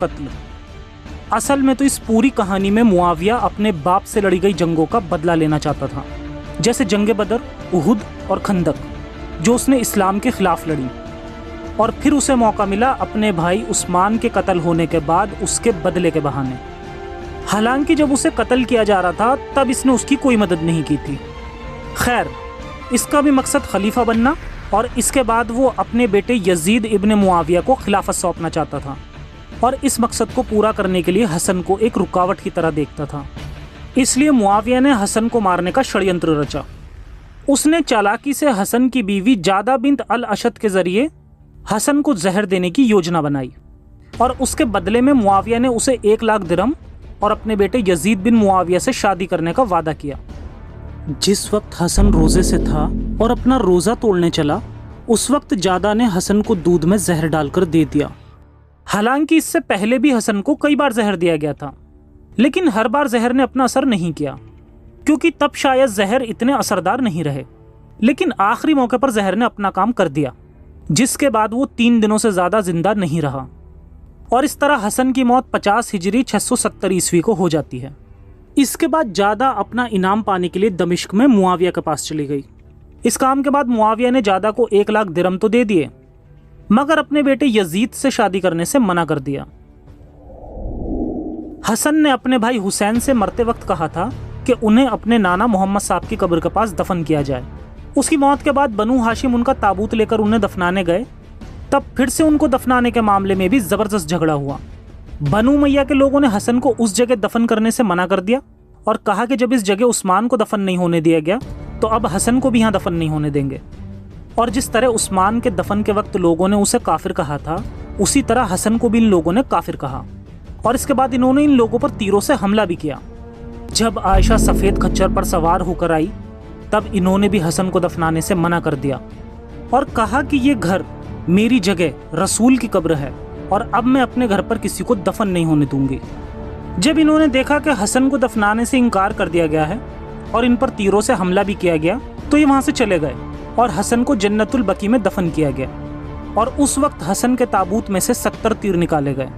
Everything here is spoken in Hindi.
कत्ल। असल में तो इस पूरी कहानी में मुआविया अपने बाप से लड़ी गई जंगों का बदला लेना चाहता था, जैसे जंगे बदर, उहुद और खंदक, जो उसने इस्लाम के खिलाफ लड़ी। और फिर उसे मौका मिला अपने भाई उस्मान के कत्ल होने के बाद उसके बदले के बहाने। हालांकि जब उसे कत्ल किया जा रहा था तब इसने उसकी कोई मदद नहीं की थी। खैर, इसका भी मकसद खलीफा बनना और इसके बाद वो अपने बेटे यजीद इब्न मुआविया को खिलाफत सौंपना चाहता था। और इस मकसद को पूरा करने के लिए हसन को एक रुकावट की तरह देखता था। इसलिए मुआविया ने हसन को मारने का षड्यंत्र रचा। उसने चालाकी से हसन की बीवी जादा बिन्त अल अशद के जरिए हसन को जहर देने की योजना बनाई और उसके बदले में मुआविया ने उसे 1 लाख दिरहम और अपने बेटे यजीद बिन मुआविया से शादी करने का वादा किया। जिस वक्त हसन रोजे से था और अपना रोजा तोड़ने चला, उस वक्त जादा ने हसन को दूध में जहर डालकर दे दिया। हालांकि इससे पहले भी हसन को कई बार जहर दिया गया था, लेकिन हर बार जहर ने अपना असर नहीं किया, क्योंकि तब शायद जहर इतने असरदार नहीं रहे। लेकिन आखिरी मौके पर जहर ने अपना काम कर दिया, जिसके बाद वो 3 दिनों से ज्यादा जिंदा नहीं रहा। और इस तरह हसन की मौत 50 हिजरी 670 ईस्वी को हो जाती है। इसके बाद जादा अपना इनाम पाने के लिए दमिश्क में मुआविया के पास चली गई। इस काम के बाद मुआविया ने जादा को 1 लाख दिरहम तो दे दिए, मगर अपने बेटे यजीद से शादी करने से मना कर दिया। हसन ने अपने भाई हुसैन से मरते वक्त कहा था कि उन्हें अपने नाना मोहम्मद साहब की कब्र के पास दफन किया जाए। उसकी मौत के बाद बनु हाशिम उनका ताबूत लेकर उन्हें दफनाने गए। तब फिर से उनको दफनाने के मामले में भी जबरदस्त झगड़ा हुआ। बनु उमैया के लोगों ने हसन को उस जगह दफन करने से मना कर दिया और कहा कि जब इस जगह उस्मान को दफन नहीं होने दिया गया तो अब हसन को भी यहाँ दफन नहीं होने देंगे। और जिस तरह उस्मान के दफन के वक्त लोगों ने उसे काफिर कहा था, उसी तरह हसन को भी इन लोगों ने काफिर कहा। और इसके बाद इन्होंने इन लोगों पर तीरों से हमला भी किया। जब आयशा सफेद खच्चर पर सवार होकर आई, तब इन्होंने भी हसन को दफनाने से मना कर दिया और कहा कि ये घर मेरी जगह रसूल की कब्र है और अब मैं अपने घर पर किसी को दफन नहीं होने दूंगी। जब इन्होंने देखा कि हसन को दफनाने से इनकार कर दिया गया है और इन पर तीरों से हमला भी किया गया, तो ये वहां से चले गए और हसन को जन्नतुल बकी में दफन किया गया। और उस वक्त हसन के ताबूत में से 70 तीर निकाले गए।